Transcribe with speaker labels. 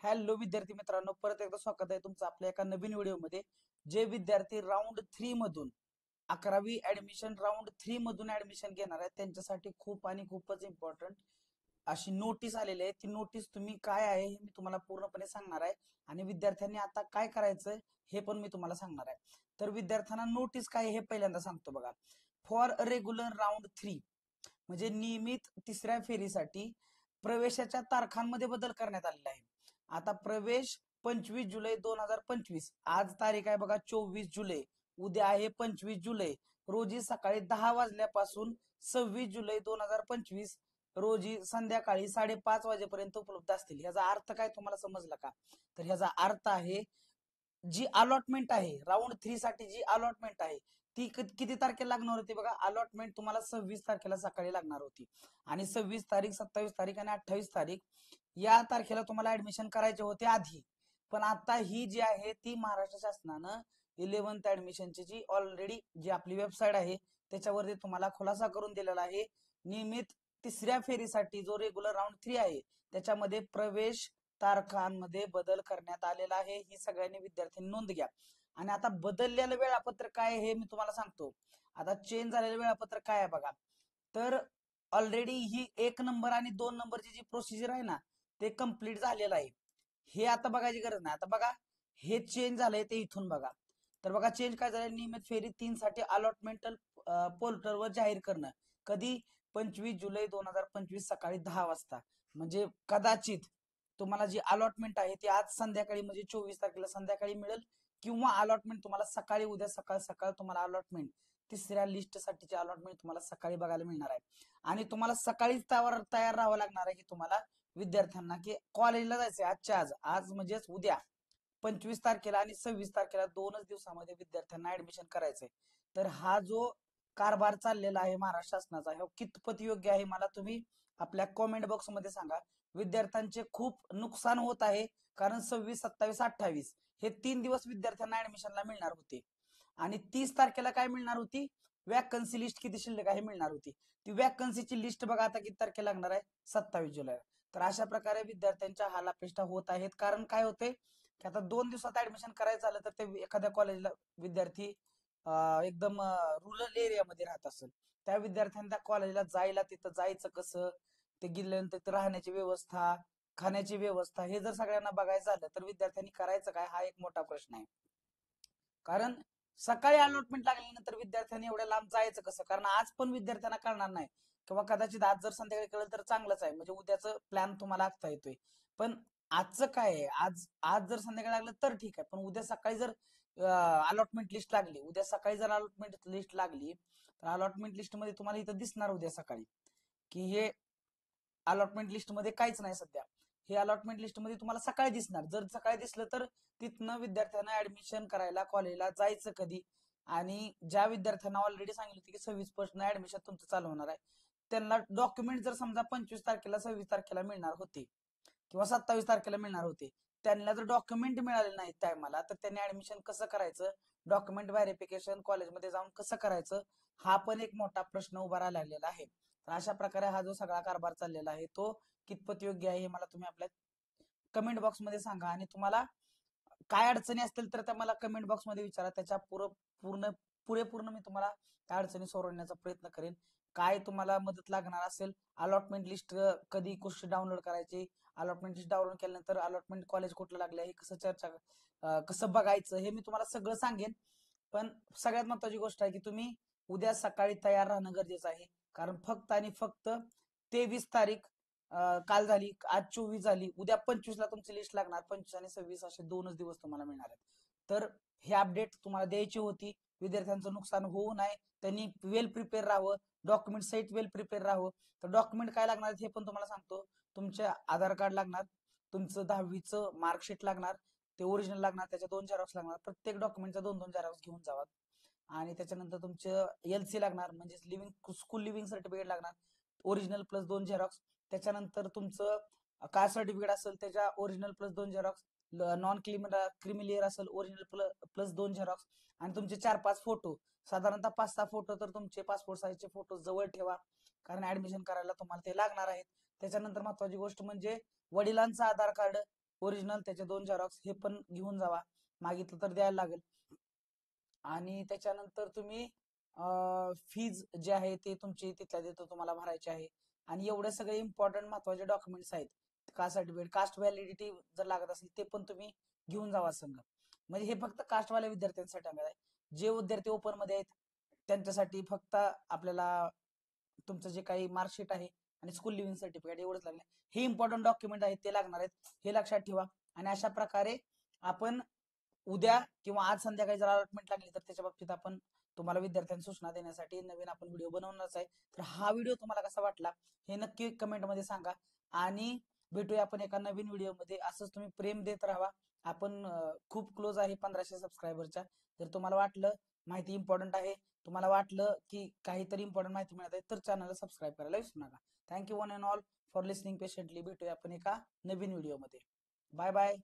Speaker 1: Hello विद्यार्थी मित्रांनो, परत एकदा स्वागत आहे तुमचं आपल्या एका नवीन व्हिडिओमध्ये. जे विद्यार्थी राऊंड 3 मधून 11वी ऍडमिशन राऊंड 3 मधून ऍडमिशन घेणार आहेत त्यांच्यासाठी खूप आणि खूपच इम्पॉर्टंट अशी नोटीस आलेली आहे. ती नोटीस तुम्ही काय आहे हे मी तुम्हाला पूर्णपणे सांगणार आहे आणि विद्यार्थ्यांनी आता काय करायचं हे पण मी तुम्हाला सांगणार आहे. तर विद्यार्थ्यांना नोटीस काय हे पहिल्यांदा सांगतो बघा. फॉर रेग्युलर राऊंड 3 म्हणजे नियमित तिसऱ्या फेरीसाठी प्रवेशाच्या तारखांमध्ये बदल करण्यात आलेला आहे. आता प्रवेश 25 जुलै 2025, आज तारीख आहे बघा 24 जुलै, उद्या आहे 25 जुलै रोजी सकाळी 10 वाजल्यापासून 26 जुलै 2025 रोजी संध्याकाळी 5:30 वाजेपर्यंत उपलब्ध असतील. ह्याचा अर्थ काय तुम्हाला समजला का? तर ह्याचा अर्थ आहे जी अलॉटमेंट आहे राऊंड 3 साठी, जी अलॉटमेंट आहे ती किती तारखेला लागणार होती बघा. अलॉटमेंट तुम्हाला 26 तारखेला सकाळी लागणार होती आणि 26 तारीख, 27 तारीख आणि 28 तारीख या तारखेला तुम्हाला ऍडमिशन करायचे होते आधी. पण आता ही जी आहे ती महाराष्ट्र शासनानं 11th ऍडमिशनची जी ऑलरेडी जी आपली वेबसाईट आहे त्याच्यावरती तुम्हाला खुलासा करून दिलेला आहे. नियमित तिसऱ्या फेरीसाठी जो रेग्युलर राऊंड 3 आहे त्याच्यामध्ये प्रवेश तारखांमध्ये बदल करण्यात आलेला आहे. ही सगळ्यांनी विद्यार्थ्यांनी नोंद घ्या. आणि आता बदललेलं वेळापत्रक काय हे मी तुम्हाला सांगतो. आता चेंज झालेलं वेळापत्रक काय आहे बघा. तर ऑलरेडी ही 1 नंबर आणि 2 नंबरची जी प्रोसिजर आहे ना ते कम्प्लीट झालेलं आहे. हे आता बघायची गरज नाही. आता बघा हे चेंज झालंय ते इथून बघा. तर बघा चेंज काय झालंय. नियमित फेरी 3 साठी अलॉटमेंटल पोर्टलवर जाहीर करणं कधी 25 जुलै 2025 सकाळी 10 वाजता. म्हणजे कदाचित तुम्हाला जी अलॉटमेंट आहे ती आज संध्याकाळी म्हणजे 24 तारखेला संध्याकाळी मिळेल किंवा अलॉटमेंट तुम्हाला सकाळी उद्या सकाळ सकाळ तुम्हाला अलॉटमेंट तिसऱ्या लिस्ट साठीची अलॉटमेंट तुम्हाला सकाळी बघायला मिळणार आहे. आणि तुम्हाला सकाळीच त्यावर तयार राहावं लागणार आहे की तुम्हाला विद्यार्थ्यांना की कॉलेजला जायचंय आजच्या आज आज म्हणजेच उद्या 25 तारखेला आणि 26 तारखेला 2च दिवसामध्ये विद्यार्थ्यांना ऍडमिशन करायचंय. तर हा जो कारभार चाललेला आहे महाराष्ट्र शासनाचा हा कितपत योग्य आहे मला तुम्ही आपल्या कॉमेंट बॉक्समध्ये सांगा. विद्यार्थ्यांचे खूप नुकसान होत आहे कारण 26, 27, 28 हे 3 दिवस विद्यार्थ्यांना ऍडमिशनला मिळणार होते आणि 30 तारखेला काय मिळणार होती, वॅकन्सी लिस्ट किती शिल्लक आहे मिळणार होती. ती वॅकन्सीची लिस्ट बघा आता किती तारखेला लागणार आहे, 27 जुलै. तर अशा प्रकारे विद्यार्थ्यांच्या हालापेष्टा होत आहेत. कारण काय होते की आता 2 दिवसात ऍडमिशन करायचं झालं तर ते एखाद्या कॉलेजला विद्यार्थी एकदम रुरल एरियामध्ये राहत असेल, त्या विद्यार्थ्यांना त्या कॉलेजला जायला तिथं जायचं कसं, ते गेल्यानंतर तिथं राहण्याची व्यवस्था, खाण्याची व्यवस्था हे जर सगळ्यांना बघायचं झालं तर विद्यार्थ्यांनी करायचं काय हा एक मोठा प्रश्न आहे. कारण सकाळी अलॉटमेंट लागल्यानंतर विद्यार्थ्यांनी एवढ्या लांब जायचं कसं. कारण आज पण विद्यार्थ्यांना कळणार नाही किंवा कदाचित आज जर संध्याकाळी कळलं तर चांगलंच आहे म्हणजे उद्याचं प्लॅन तुम्हाला आखता येतोय. पण आजचं काय आहे, आज आज जर संध्याकाळी लागलं तर ठीक आहे, पण उद्या सकाळी जर अलॉटमेंट लिस्ट लागली, उद्या सकाळी जर अलॉटमेंट लिस्ट लागली तर अलॉटमेंट लिस्ट मध्ये तुम्हाला इथं दिसणार उद्या सकाळी की हे अलॉटमेंट लिस्ट मध्ये काहीच नाही सध्या. हे अलॉटमेंट लिस्ट मध्ये तुम्हाला सकाळी दिसणार. जर सकाळी दिसलं तर तिथनं विद्यार्थ्यांना ऍडमिशन करायला कॉलेजला जायचं कधी. आणि ज्या विद्यार्थ्यांना ऑलरेडी सांगितलं होतं की 26 पासून ऍडमिशन तुमचं चालू होणार आहे त्यांना डॉक्युमेंट जर समजा 25 तारखेला 26 तारखेला मिळणार होते किंवा 27 तारखेला मिळणार होते, त्यांना जर डॉक्युमेंट मिळाले नाहीत टायमाला तर त्यांनी ऍडमिशन कसं करायचं, डॉक्युमेंट व्हेरिफिकेशन कॉलेजमध्ये जाऊन कसं करायचं, हा पण एक मोठा प्रश्न उभा राहिलेला आहे. तर अशा प्रकारे हा जो सगळा कारभार चाललेला आहे तो कितपत योग्य आहे हे मला तुम्ही आपल्या कमेंट बॉक्समध्ये सांगा. आणि तुम्हाला काय अडचणी असतील तर त्या मला कमेंट बॉक्समध्ये विचारा. त्याच्या पूर्ण पुरेपूर्ण मी तुम्हाला त्या अडचणी सोडवण्याचा प्रयत्न करेन. काय तुम्हाला मदत लागणार असेल, अलॉटमेंट लिस्ट कधी कशी डाउनलोड करायची, अलॉटमेंट लिस्ट डाउनलोड केल्यानंतर अलॉटमेंट कॉलेज कुठलं लागलं हे कसं कसं बघायचं हे मी तुम्हाला सगळं सांगेन. पण सगळ्यात महत्वाची गोष्ट आहे की तुम्ही उद्या सकाळी तयार राहणं गरजेचं आहे. कारण फक्त आणि फक्त 23 तारीख काल झाली, आज 24 झाली, उद्या 25ला तुमची लिस्ट लागणार. 25 आणि 26 असे 2च दिवस तुम्हाला मिळणार आहेत. तर हे अपडेट तुम्हाला द्यायची होती. विद्यार्थ्यांचं नुकसान होऊ नये त्यांनी वेल प्रिपेअर राहावं, डॉक्युमेंट सहित वेल प्रिपेअर राहावं. तर डॉक्युमेंट काय लागणार हे पण तुम्हाला सांगतो. तुमचे आधार कार्ड लागणार, तुमचं 10वीचं मार्कशीट लागणार, ते ओरिजिनल लागणार, त्याच्या 2 झेरॉक्स लागणार. प्रत्येक डॉक्युमेंटचा 2-2 झेरॉक्स घेऊन जावा. आणि त्याच्यानंतर तुमचं LC लागणार म्हणजे स्कूल लिव्हिंग सर्टिफिकेट लागणार, ओरिजिनल प्लस 2 झेरॉक्स. त्याच्यानंतर तुमचं कास्ट सर्टिफिकेट असेल त्याच्या original plus 2 Xerox, non creamy layer असेल ओरिजिनल प्लस 2 झेरॉक्स. आणि तुमचे 4-5 फोटो, साधारणतः 5-6 फोटो तर तुमचे पासपोर्ट साईजचे फोटो जवळ ठेवा कारण ऍडमिशन करायला तुम्हाला ते लागणार आहेत. त्याच्यानंतर महत्वाची गोष्ट म्हणजे वडिलांचं आधार कार्ड, ओरिजिनल, त्याचे 2 झेरॉक्स हे पण घेऊन जावा. मागितलं तर द्यायला लागेल. आणि त्याच्यानंतर तुम्ही फीज जे आहे ते तुमची तिथल्या तिथं तुम्हाला भरायची आहे. आणि एवढे सगळे इम्पॉर्टंट महत्वाचे डॉक्युमेंट्स आहेत. कास्ट सर्टिफिकेट, कास्ट व्हॅलिडिटी जर लागत असेल ते पण तुम्ही घेऊन जावा संघ. म्हणजे हे फक्त कास्टवाल्या विद्यार्थ्यांसाठी आहे. जे विद्यार्थी ओपन मध्ये आहेत त्यांच्यासाठी फक्त आपल्याला तुमचं जे काही मार्कशीट आहे आणि स्कूल लिव्हिंग सर्टिफिकेट एवढंच लागणार. हे इम्पॉर्टंट डॉक्युमेंट आहेत ते लागणार आहेत, हे लक्षात ठेवा. आणि अशा प्रकारे आपण उद्या किंवा आज संध्याकाळी जर अलॉटमेंट लागली तर त्याच्या बाबतीत आपण तुम्हाला विद्यार्थ्यांना सूचना देण्यासाठी नवीन आपण व्हिडिओ बनवणारच आहे. तर हा व्हिडिओ तुम्हाला कसा वाटला हे नक्की कमेंट मध्ये सांगा. आणि भेटूया आपण एका नवीन व्हिडिओमध्ये. असंच तुम्ही प्रेम देत राहा. आपण खूप क्लोज आहे 1500 सबस्क्रायबरच्या. जर तुम्हाला वाटलं माहिती इम्पॉर्टंट आहे, तुम्हाला वाटलं की काहीतरी इम्पॉर्टंट माहिती मिळत आहे, तर चॅनलला सबस्क्राईब करायला विसरू नका. Thank you one and all for listening patiently. भेटूया आपण एका नवीन व्हिडिओमध्ये. Bye bye.